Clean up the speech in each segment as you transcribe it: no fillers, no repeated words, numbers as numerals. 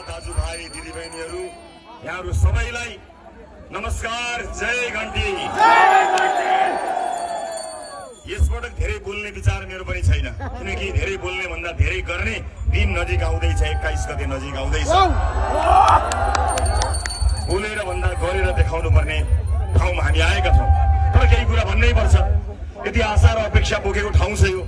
दाजुभाइ दिदीबहिनीहरू यहाँहरू सबैलाई नमस्कार। जय घन्टी। यसपटक धेरै बोल्ने विचार मेरो पनि छैन, किनकि धेरै बोल्ने भन्दा धेरै गर्ने दिन नजिक आउँदैछ। 21 गते नजिक आउँदैछ। बोलेर भन्दा गरेर देखाउनु पर्ने ठाउँमा हामी आएका छौँ। तर केही कुरा भन्नै पर्छ। यति आशा र अपेक्षा बोकेको ठाउँ छ यो।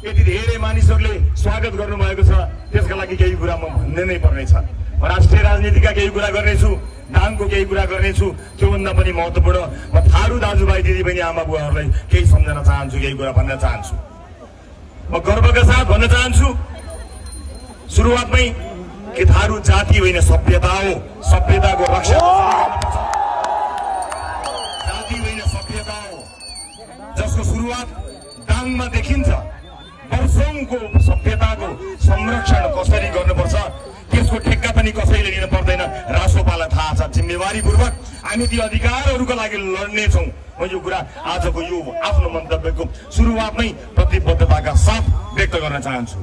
यति धेरै मानिसहरूले स्वागत गर्नुभएको छ, त्यसका लागि केही कुरा म भन्नै नै पर्नेछ। म राष्ट्रिय राजनीतिका केही कुरा गर्नेछु, दाङको केही कुरा गर्नेछु। त्योभन्दा पनि महत्त्वपूर्ण म थारू दाजुभाइ दिदीबहिनी आमा बुवाहरूलाई केही सम्झन चाहन्छु, केही कुरा भन्न चाहन्छु। म गर्वका साथ भन्न चाहन्छु सुरुवातमै कि थारू जाति होइन सभ्यता हो। सभ्यताको रक्षा जाति होइन सभ्यता हो, जसको सुरुवात दाङमा देखिन्छ। वर्षौंको सभ्यताको संरक्षण कसरी गर्नुपर्छ त्यसको ठेक्का पनि कसैले लिन पर्दैन। रासोपालाई थाहा छ। जिम्मेवारीपूर्वक हामी ती अधिकारहरूको लागि लड्नेछौँ। म यो कुरा आजको यो आफ्नो मन्तव्यको सुरुवातमै प्रतिबद्धताका साथ व्यक्त गर्न चाहन्छु।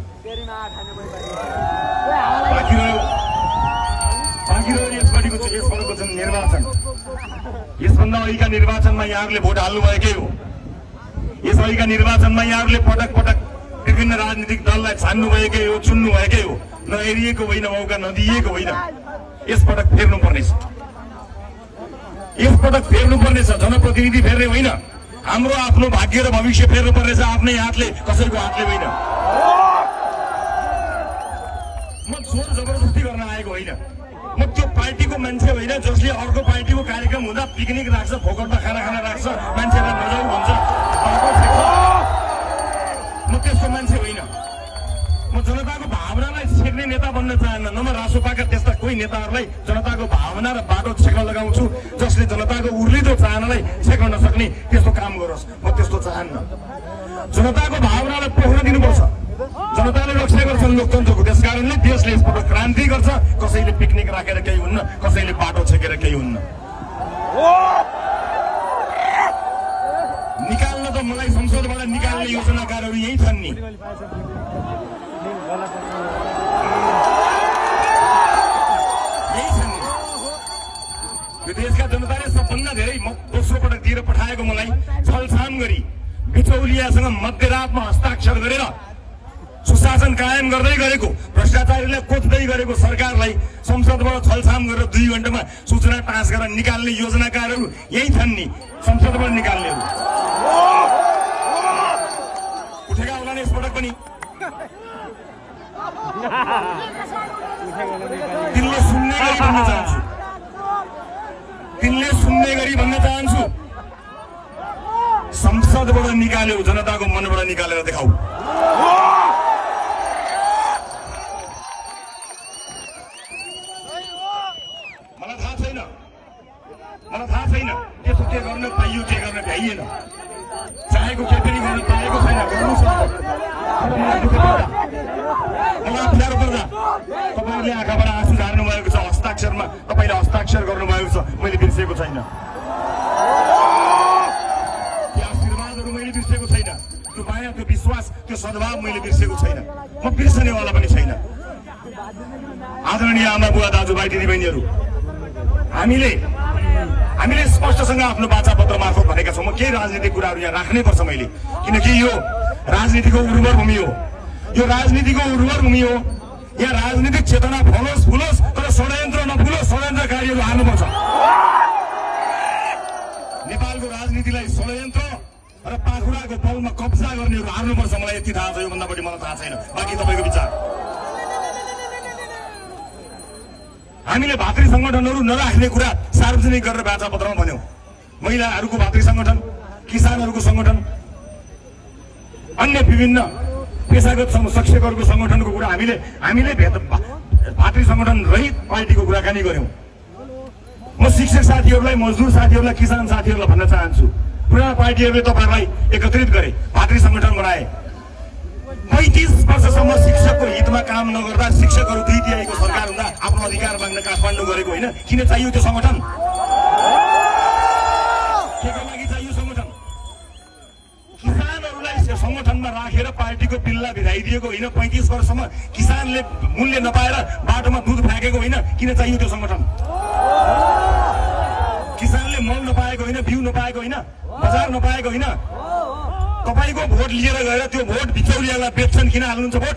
बाँकी रह्यो यसपल्टको जुन निर्वाचन, यसभन्दा अघिका निर्वाचनमा यहाँहरूले भोट हाल्नुभएकै हो। यसअघिका निर्वाचनमा यहाँहरूले पटक पटक विभिन्न राजनीतिक दललाई छान्नुभएकै हो, चुन्नुभएकै हो। नहेरिएको होइन, मौका नदिएको होइन। यसपटक फेर्नुपर्नेछ। यसपटक फेर्नुपर्नेछ। जनप्रतिनिधि फेर्ने होइन, हाम्रो आफ्नो भाग्य र भविष्य फेर्नुपर्नेछ आफ्नै हातले, कसैको हातले होइन। म जोर जबरजस्ती गर्न आएको होइन। म त्यो पार्टीको मान्छे होइन जसले अर्को पार्टीको कार्यक्रम हुँदा पिकनिक राख्छ, फोकटमा खाना राख्छ, मान्छेलाई नजाऊ भन्छ। म त्यस्तो मान्छे होइन। म जनताको भावनालाई छेक्ने नेता बन्न चाहन्न। न म रासोपाका त्यस्ता कोही नेताहरूलाई जनताको भावना र बाटो छेक्न लगाउँछु जसले जनताको उर्लिदो चाहनालाई छेक्न नसक्ने त्यस्तो काम गरोस्। म त्यस्तो चाहन्न। जनताको भावनालाई पोख्न दिनुपर्छ। जनताले रक्षा गर्छन् लोकतन्त्रको। त्यसकारणले देशले यसपटक क्रान्ति गर्छ। कसैले पिकनिक राखेर केही हुन्न, कसैले बाटो छेकेर केही हुन्न। निकाल्न त मलाई संसदबाट निकाल्ने योजनाकारहरू यही छन् नि। यो देशका जनताले सबभन्दा धेरै दोस्रो पटक दिएर पठाएको मलाई छलछाम गरी बिचौलियासँग मध्यरातमा हस्ताक्षर गरेर सुशासन कायम गर्दै गरेको, भ्रष्टाचारीलाई कोच्दै गरेको सरकारलाई संसदबाट छलछाम गरेर 2 घण्टामा सूचना टाँस गरेर निकाल्ने योजनाकारहरू यही छन् नि। संसदबाट निकाल्नेहरू उठेका होला नि यसपटक पनि। तिनले सुन्ने गरी भन्न चाहन्छु, तिनले सुन्ने गरी भन्न चाहन्छु, संसदबाट निकाल्यो, जनताको मनबाट निकालेर देखाऊ। मलाई थाहा छैन त्यसो के गर्न पाइयो, के गर्न भ्याइएन। चाहेको के पनि गर्न पाएको छैन। मलाई अप्ठ्यारो पर्दा तपाईँले आँखाबाट आँसु झार्नु भएको छ। हस्ताक्षरमा तपाईँले हस्ताक्षर गर्नुभएको छ, मैले बिर्सेको छैन। त्यो आशीर्वादहरू मैले बिर्सेको छैन। त्यो माया, त्यो विश्वास, त्यो सद्भाव मैले बिर्सेको छैन। म बिर्सनेवाला पनि छैन। आदरणीय आमा बुवा दाजुभाइ दिदीबहिनीहरू, हामीले स्पष्टसँग आफ्नो वाचापत्र मार्फत भनेका छौँ। म केही राजनीतिक कुराहरू यहाँ राख्नै पर्छ मैले, किनकि यो राजनीतिको उर्वर भूमि हो। यो राजनीतिको उर्वर भूमि हो। यहाँ राजनीतिक चेतना फलोस् फुलोस्, तर षड्यन्त्र नफुलोस्। षड्यन्त्रकारीहरू हार्नुपर्छ। नेपालको राजनीतिलाई षड्यन्त्र र पाखुराको बलमा कब्जा गर्नेहरू हार्नुपर्छ। मलाई यति थाहा छ, योभन्दा बढी मलाई थाहा छैन। बाँकी तपाईँको विचार। हामीले भातृ संगठनहरू नराख्ने कुरा सार्वजनिक गरेर वाचापत्रमा भन्यौं। महिलाहरूको भातृ संगठन, किसानहरूको संगठन, अन्य विभिन्न पेशागत शिक्षकहरूको संगठनको कुरा हामीले भातृ संगठन रहित पार्टीको कुराकानी गर्यौं। म शिक्षक साथीहरूलाई, मजदुर साथीहरूलाई, किसान साथीहरूलाई भन्न चाहन्छु, पुराना पार्टीहरूले तपाईँहरूलाई एकत्रित गरे, भातृ संगठन बनाए। 35 वर्षसम्म शिक्षकको हितमा काम नगर्दा, शिक्षकहरू 2 तिहाईको सरकार हुँदा आफ्नो अधिकार माग्न काठमाडौँ गरेको होइन। किन चाहियो त्यो संगठन? केको लागि चाहियो संगठन? सङ्गठनमा राखेर पार्टीको पिल्ला भिराइदिएको होइन। 35 वर्षसम्म किसानले मूल्य नपाएर बाटोमा दुध फ्याँकेको होइन। किन चाहियो त्यो सङ्गठन? किसानले मल नपाएको होइन, बिउ नपाएको होइन, बजार नपाएको होइन। तपाईँको भोट लिएर गएर त्यो भोट बिचौलियालाई बेच्छन्। किन हाल्नुहुन्छ भोट?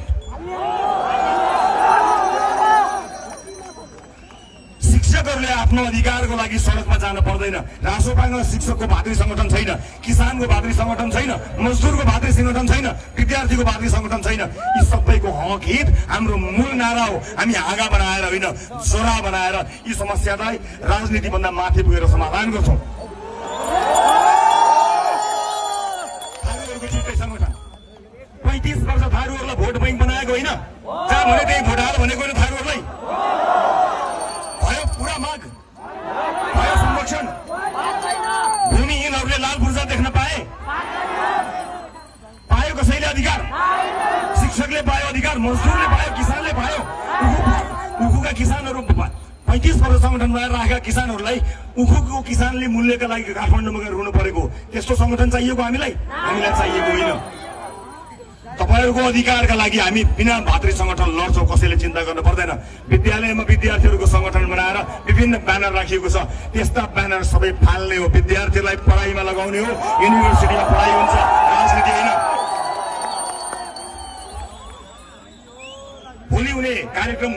शिक्षकहरूले आफ्नो अधिकारको लागि सडकमा जान पर्दैन। रासोपामा शिक्षकको भातृ सङ्गठन छैन, किसानको भातृ सङ्गठन छैन, मजदुरको भातृ सङ्गठन छैन, विद्यार्थीको भातृ सङ्गठन छैन। यी सबैको हक हित हाम्रो मूल नारा हो। हामी हाँगा बनाएर होइन, जोरा बनाएर यी समस्यालाई राजनीतिभन्दा माथि पुगेर समाधान गर्छौँ। थारूहरूको छुट्टै सङ्गठन 35 वर्ष थारूहरूलाई भोट ब्याङ्क बनाएको होइन। जहाँ भने त्यही भोट हाल भनेको होइन। थारूहरूलाई पुरा माग भयो, संरक्षण। भूमिहीनहरूले लाल पूर्जा देख्न पाए? पायो कसैले अधिकार? शिक्षकले पायो अधिकार, मजदुरले पायो, किसानले पायो। उखुका किसानहरू 35 वर्ष सङ्गठन बनाएर राखेका किसानहरूलाई उखुको किसानले मूल्यका लागि काठमाडौँमा गएर रुनु परेको त्यस्तो सङ्गठन चाहिएको हामीलाई चाहिएको होइन। तपाईँहरूको अधिकारका लागि हामी बिना भातृ सङ्गठन लड्छौँ। कसैले चिन्ता गर्नु पर्दैन। विद्यालयमा विद्यार्थीहरूको सङ्गठन बनाएर विभिन्न ब्यानर राखिएको छ। त्यस्ता ब्यानर सबै फाल्ने हो। विद्यार्थीलाई पढाइमा लगाउने हो। युनिभर्सिटीमा पढाइ हुन्छ, राजनीति होइन। भोलि हुने कार्यक्रम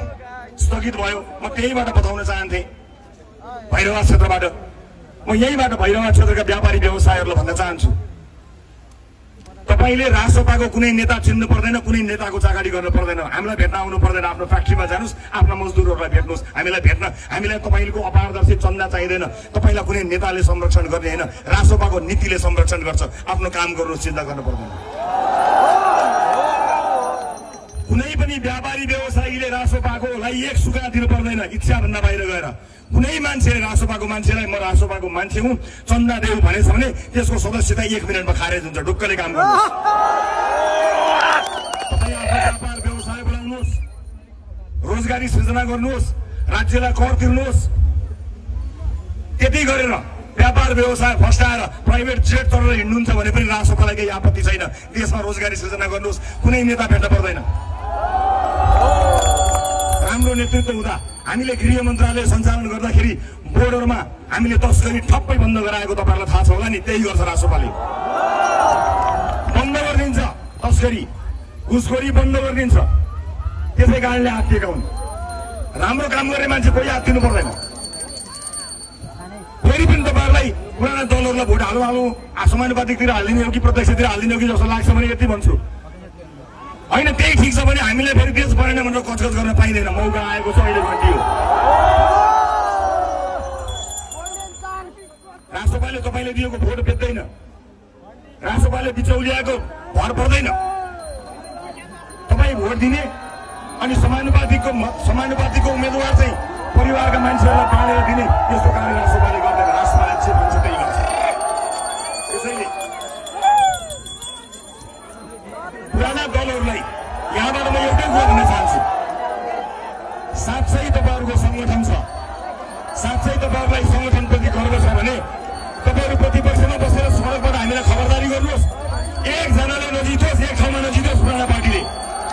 स्थगित भयो। म त्यहीबाट बताउन चाहन्थे। भैरवा क्षेत्रबाट म यहीँबाट भैरवा क्षेत्रका व्यापारी व्यवसायीहरूलाई भन्न चाहन्छु, तपाईँले रासोपाको कुनै नेता चिन्नु पर्दैन, कुनै नेताको चाकरी गर्नु पर्दैन। हामीलाई भेट्न आउनु पर्दैन। आफ्नो फ्याक्ट्रीमा जानुहोस्, आफ्ना मजदुरहरूलाई भेट्नुहोस्। हामीलाई भेट्न हामीलाई तपाईँको अपारदर्शी चन्दा चाहिँदैन। तपाईँलाई कुनै नेताले संरक्षण गर्ने होइन, रासोपाको नीतिले संरक्षण गर्छ। आफ्नो काम गर्नुहोस्, चिन्ता गर्नु पर्दैन। कुनै पनि व्यापारी व्यवसायीले रासोपाकोलाई एक सुका दिनु पर्दैन इच्छाभन्दा बाहिर गएर। कुनै मान्छेले रासोपाको मान्छेलाई म रासोपाको मान्छे हुँ चन्दा देऊ भनेछ भने त्यसको सदस्यता 1 मिनटमा खारेज हुन्छ। ढुक्कले काम गर्नुहोस्। तपाईँ आफ्नो व्यापार व्यवसाय बढाउनुहोस्, रोजगारी सृजना गर्नुहोस्, राज्यलाई कर तिर्नुहोस्। त्यति गरेर व्यापार व्यवसाय फस्टाएर प्राइभेट जेट चढेर हिँड्नुहुन्छ भने पनि रासोपालाई केही आपत्ति छैन। देशमा रोजगारी सृजना गर्नुहोस्। कुनै नेता भेट्न पर्दैन। राम्रो नेतृत्व हुँदा हामीले गृह मन्त्रालय सञ्चालन गर्दाखेरि बोर्डरमा हामीले तस्करी ठप्पै बन्द गराएको तपाईँहरूलाई थाहा छ होला नि। त्यही गर्छ रासोपाले। बन्द गरिदिन्छ तस्करी, घुसखोरी बन्द गरिदिन्छ। त्यसै कारणले आत्तिएका हुन्। राम्रो काम गर्ने मान्छे कोही आत्तिनु पर्दैन। फेरि पनि तपाईँहरूलाई पुराना दलहरूलाई भोट हाल्नु समानुपातिकतिर हालिदिने हो कि प्रत्यक्षतिर हालिदिने हो कि जस्तो लाग्छ भने यति भन्छु होइन। त्यही ठिक छ भने हामीले फेरि देश परेन भनेर कचकच गर्न पाइँदैन। मौका आएको छ, अहिले घन्टियो। रासोपाले तपाईँले दिएको भोट बेच्दैन। रासोपाले बिचौलियाको भर पर्दैन। तपाईँ भोट दिने अनि समानुपातिकको उम्मेदवार चाहिँ परिवारका मान्छेहरूलाई बाँडेर दिने त्यस्तो कार्य रासोपाले गर्दैन। रासोपाले जे भन्छ त्यही गर्छ। त्यसैले पुराना दलहरूलाई यहाँबाट म एउटै कुरा भन्न चाहन्छु। साँच्चै तपाईँहरूको सङ्गठन छ, साँच्चै तपाईँहरूलाई सङ्गठनप्रति गर्व छ भने तपाईँहरू प्रतिपक्षमा बसेर सडकबाट हामीलाई खबरदारी गर्नुहोस्। एकजनाले नजितोस्, एक ठाउँमा नजितोस्। पुराना पार्टीले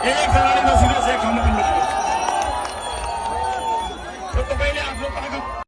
एकजनाले नजितोस्, एक ठाउँमा पनि नजितोस्। तपाईँले आफ्नो ताकत